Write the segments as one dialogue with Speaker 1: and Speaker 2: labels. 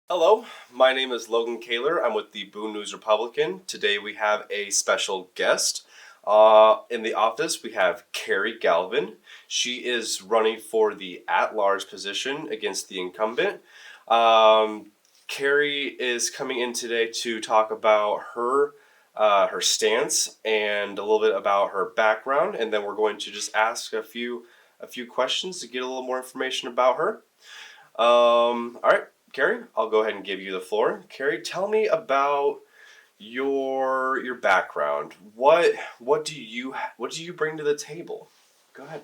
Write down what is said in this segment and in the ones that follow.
Speaker 1: Hello, my name is Logan Kahler. I'm with the Boone News Republican. Today we have a special guest. In the office, we have Carrie Galvan. She is running for the at-large position against the incumbent. Um, Carrie is coming in today to talk about her stance and a little bit about her background, and then we're going to just ask a few questions to get a little more information about her. All right, Carrie, I'll go ahead and give you the floor. Carrie, tell me about your background. What do you bring to the table? Go ahead.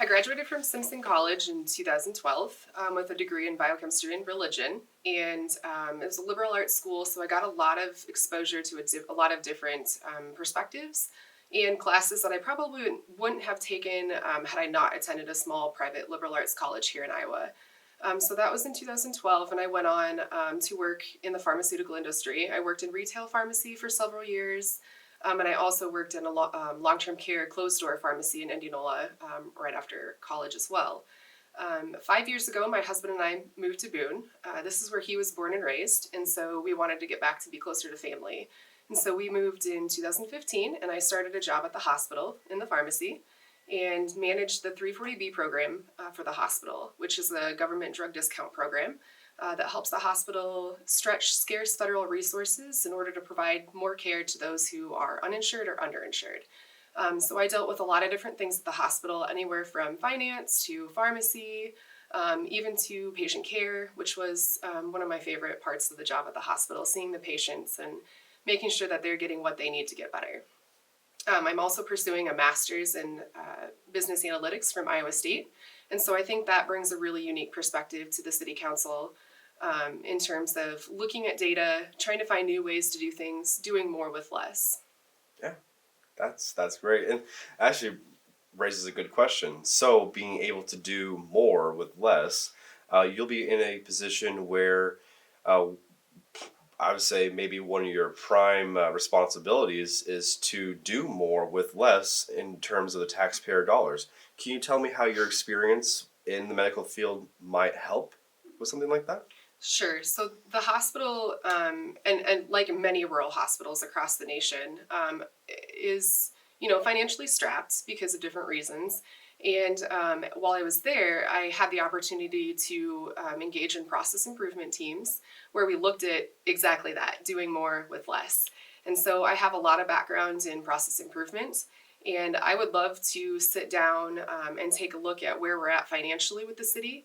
Speaker 2: I graduated from Simpson College in 2012 with a degree in biochemistry and religion. And it was a liberal arts school, so I got a lot of exposure to a lot of different perspectives and classes that I probably wouldn't have taken had I not attended a small private liberal arts college here in Iowa. So that was in 2012, and I went on to work in the pharmaceutical industry. I worked in retail pharmacy for several years, and I also worked in a long-term care closed-door pharmacy in Indianola right after college as well. 5 years ago, my husband and I moved to Boone. This is where he was born and raised, and so we wanted to get back to be closer to family. And so we moved in 2015, and I started a job at the hospital in the pharmacy and managed the 340B program for the hospital, which is a government drug discount program that helps the hospital stretch scarce federal resources in order to provide more care to those who are uninsured or underinsured. So I dealt with a lot of different things at the hospital, anywhere from finance to pharmacy, even to patient care, which was one of my favorite parts of the job at the hospital, seeing the patients and making sure that they're getting what they need to get better. I'm also pursuing a master's in business analytics from Iowa State. And so I think that brings a really unique perspective to the city council in terms of looking at data, trying to find new ways to do things, doing more with less.
Speaker 1: Yeah, that's great, and actually raises a good question. So, being able to do more with less, you'll be in a position where uh, I would say maybe one of your prime responsibilities is to do more with less in terms of the taxpayer dollars. Can you tell me how your experience in the medical field might help with something like that?
Speaker 2: Sure. So the hospital, and like many rural hospitals across the nation, is financially strapped because of different reasons. And while I was there, I had the opportunity to engage in process improvement teams where we looked at exactly that, doing more with less. And so I have a lot of background in process improvement. And I would love to sit down and take a look at where we're at financially with the city,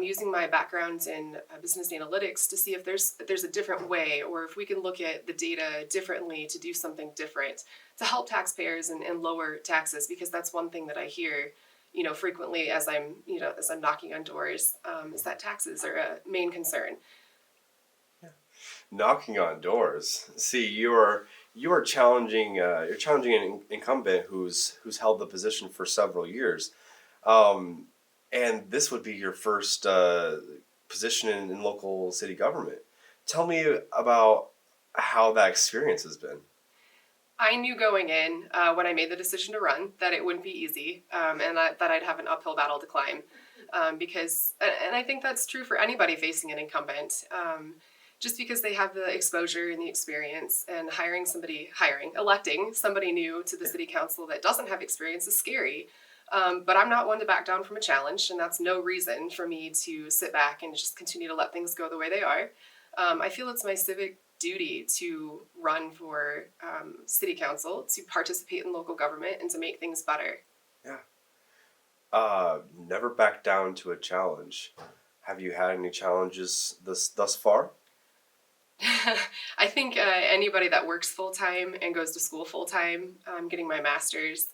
Speaker 2: using my background in business analytics to see if there's a different way, or if we can look at the data differently to do something different to help taxpayers and lower taxes, because that's one thing that I hear frequently as I'm knocking on doors, is that taxes are a main concern.
Speaker 1: Knocking on doors. See, you are challenging an incumbent who's held the position for several years, um, and this would be your first position in local city government. Tell me about how that experience has been.
Speaker 2: I knew going in when I made the decision to run that it wouldn't be easy, and that I'd have an uphill battle to climb. And I think that's true for anybody facing an incumbent. Just because they have the exposure and the experience, and electing somebody new to the city council that doesn't have experience is scary. But I'm not one to back down from a challenge, and that's no reason for me to sit back and just continue to let things go the way they are. I feel it's my civic duty to run for city council, to participate in local government, and to make things better.
Speaker 1: Yeah. Never back down to a challenge. Have you had any challenges thus far?
Speaker 2: I think anybody that works full time and goes to school full time, getting my master's,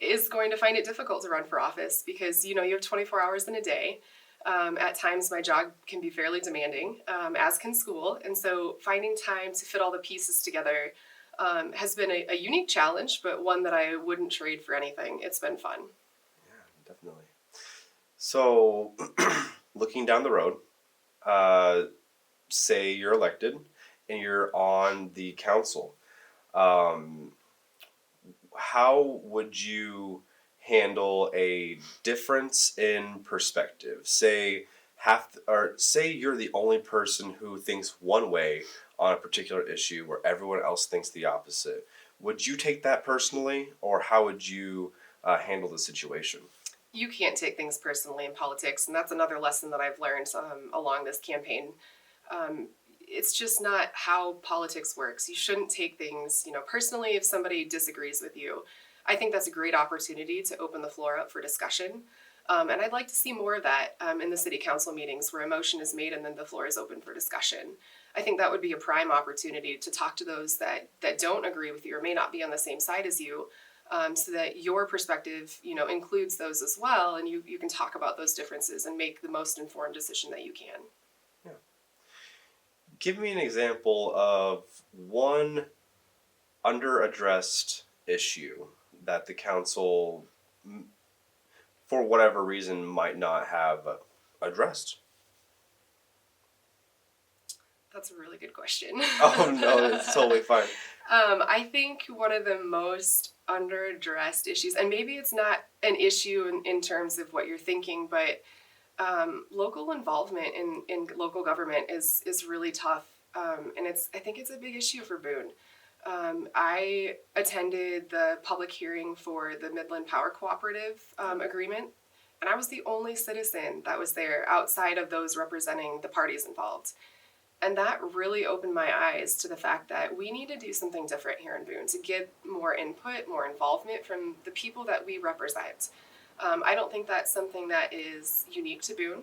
Speaker 2: is going to find it difficult to run for office because you have 24 hours in a day. At times, my job can be fairly demanding, as can school, and so finding time to fit all the pieces together has been a unique challenge, but one that I wouldn't trade for anything. It's been fun.
Speaker 1: Yeah, definitely. So, looking down the road, uh, say you're elected and you're on the council, um, how would you handle a difference in perspective? Say, or say you're the only person who thinks one way on a particular issue where everyone else thinks the opposite. Would you take that personally, or how would you handle the situation?
Speaker 2: You can't take things personally in politics, and that's another lesson that I've learned along this campaign. Um, it's just not how politics works. You shouldn't take things, personally if somebody disagrees with you. I think that's a great opportunity to open the floor up for discussion. And I'd like to see more of that in the city council meetings where a motion is made and then the floor is open for discussion. I think that would be a prime opportunity to talk to those that don't agree with you or may not be on the same side as you, so that your perspective, includes those as well, and you can talk about those differences and make the most informed decision that you can.
Speaker 1: Yeah. Give me an example of one underaddressed issue that the council, for whatever reason, might not have addressed.
Speaker 2: That's a really good question.
Speaker 1: Oh no, it's totally fine.
Speaker 2: I think one of the most underaddressed issues, and maybe it's not an issue in terms of what you're thinking, but local involvement in local government is really tough, and I think it's a big issue for Boone. I attended the public hearing for the Midland Power Cooperative agreement, and I was the only citizen that was there outside of those representing the parties involved. And that really opened my eyes to the fact that we need to do something different here in Boone to get more input, more involvement from the people that we represent. I don't think that's something that is unique to Boone.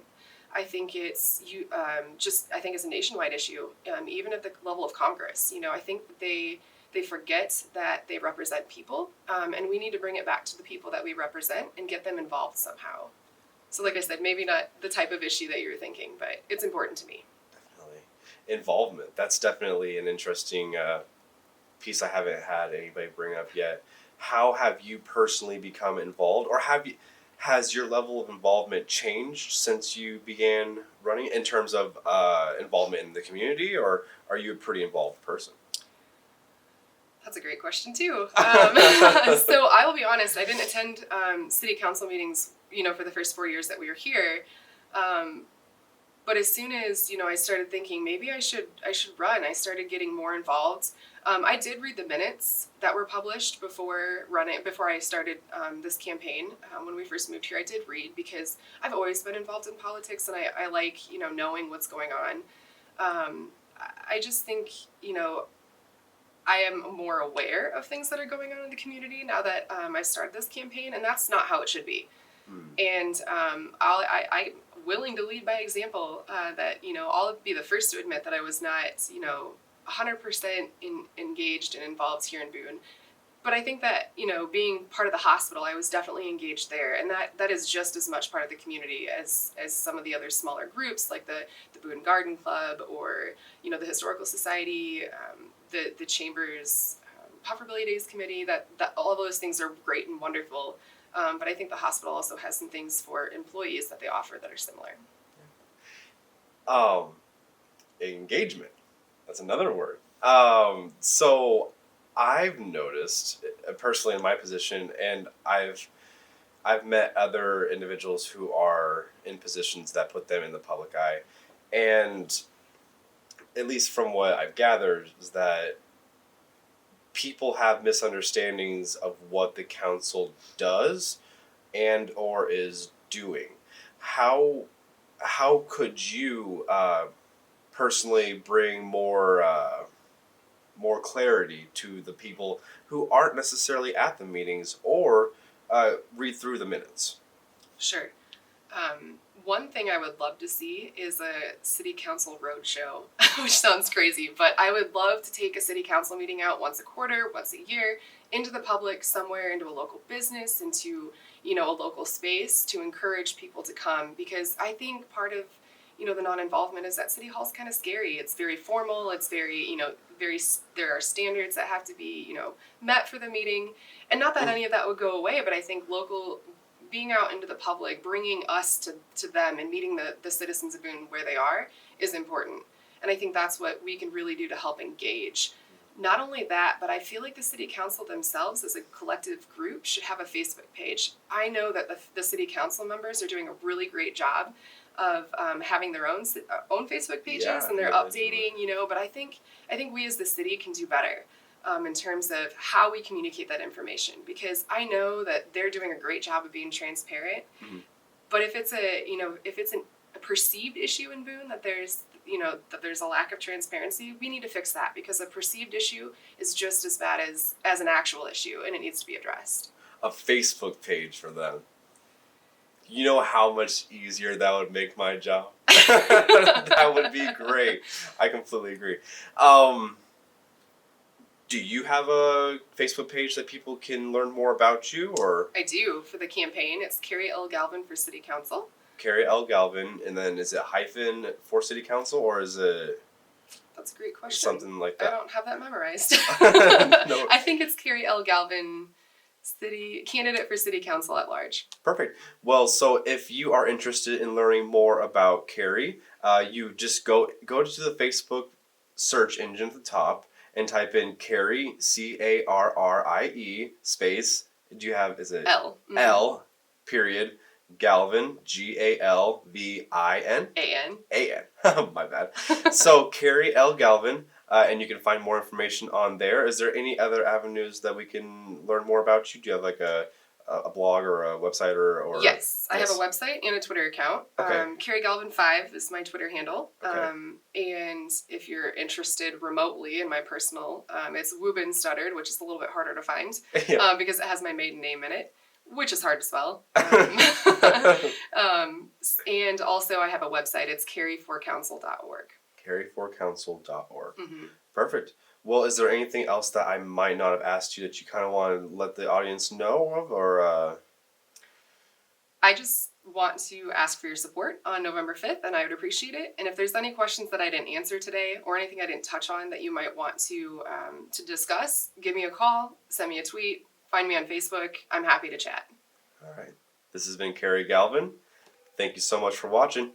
Speaker 2: I think I think it's a nationwide issue, even at the level of Congress. I think that they forget that they represent people, and we need to bring it back to the people that we represent and get them involved somehow. So, like I said, maybe not the type of issue that you're thinking, but it's important to me.
Speaker 1: Involvement. That's definitely an interesting piece I haven't had anybody bring up yet. How have you personally become involved, or has your level of involvement changed since you began running in terms of involvement in the community, or are you a pretty involved person?
Speaker 2: That's a great question too. So I will be honest, I didn't attend city council meetings, for the first 4 years that we were here. But as soon as I started thinking maybe I should run, I started getting more involved. I did read the minutes that were published before I started this campaign. When we first moved here, I did read because I've always been involved in politics, and I like knowing what's going on. I just think I am more aware of things that are going on in the community now that I started this campaign, and that's not how it should be. And I'm willing to lead by example. That I'll be the first to admit that I was not 100% engaged and involved here in Boone. But I think that being part of the hospital, I was definitely engaged there, and that is just as much part of the community as some of the other smaller groups like the Boone Garden Club or the Historical Society, the Chamber's Pufferbilly Days Committee. That all those things are great and wonderful. But I think the hospital also has some things for employees that they offer that are similar.
Speaker 1: Engagement. That's another word. So I've noticed personally in my position, and I've met other individuals who are in positions that put them in the public eye, and at least from what I've gathered is that people have misunderstandings of what the council does and or is doing. How could you personally bring more clarity to the people who aren't necessarily at the meetings or read through the minutes?
Speaker 2: Sure. One thing I would love to see is a city council roadshow, which sounds crazy, but I would love to take a city council meeting out once a quarter, once a year, into the public somewhere, into a local business, into a local space to encourage people to come, because I think part of the non-involvement is that City Hall's kind of scary. It's very formal. It's very there are standards that have to be met for the meeting, and not that any of that would go away, but I think being out into the public, bringing us to them and meeting the citizens of Boone where they are is important. And I think that's what we can really do to help engage. Not only that, but I feel like the city council themselves as a collective group should have a Facebook page. I know that the city council members are doing a really great job of having their own Facebook pages,
Speaker 1: Yeah,
Speaker 2: and they're
Speaker 1: yeah, they do.
Speaker 2: updating, but I think we as the city can do better in terms of how we communicate that information, because I know that they're doing a great job of being transparent.
Speaker 1: Mhm.
Speaker 2: But if it's a perceived issue in Boone that there's a lack of transparency, we need to fix that, because a perceived issue is just as bad as an actual issue, and it needs to be addressed.
Speaker 1: A Facebook page for them. You know how much easier that would make my job? That would be great. I completely agree. Um, do you have a Facebook page that people can learn more about you, or
Speaker 2: I do, for the campaign. It's Carrie Galvan for City Council.
Speaker 1: Carrie L. Galvin, and then is it hyphen for City Council, or is it
Speaker 2: That's a great question.
Speaker 1: something like
Speaker 2: I
Speaker 1: that?
Speaker 2: don't have that memorized.
Speaker 1: No.
Speaker 2: I think it's Carrie L. Galvan, candidate for City Council at large.
Speaker 1: Perfect. Well, so if you are interested in learning more about Carrie, you just go to the Facebook search engine at the top and type in Carrie, Carrie, space. Do you have, is it
Speaker 2: L. Mhm.
Speaker 1: L, period, Galvin, Galvin,
Speaker 2: A-N.
Speaker 1: My bad. So Carrie L. Galvin, and you can find more information on there. Is there any other avenues that we can learn more about you? Do you have like a blog or a website or
Speaker 2: Yes, I have
Speaker 1: Yes.
Speaker 2: a website and a Twitter account.
Speaker 1: Okay.
Speaker 2: Carrie Galvan 5 is my Twitter handle.
Speaker 1: Okay.
Speaker 2: And if you're interested remotely in my personal, it's Woobin Stuttered, which is a little bit harder to find
Speaker 1: Yeah.
Speaker 2: because it has my maiden name in it, which is hard to spell. And also I have a website. It's carrieforcouncil.org.
Speaker 1: Carrieforcouncil.org.
Speaker 2: Mm-hmm.
Speaker 1: Perfect. Well, is there anything else that I might not have asked you that you kind of want to let the audience know of, or
Speaker 2: I just want to ask for your support on November 5th, and I would appreciate it. And if there's any questions that I didn't answer today, or anything I didn't touch on that you might want to discuss, give me a call, send me a tweet, find me on Facebook. I'm happy to chat.
Speaker 1: all right. This has been Carrie Galvin. Thank you so much for watching.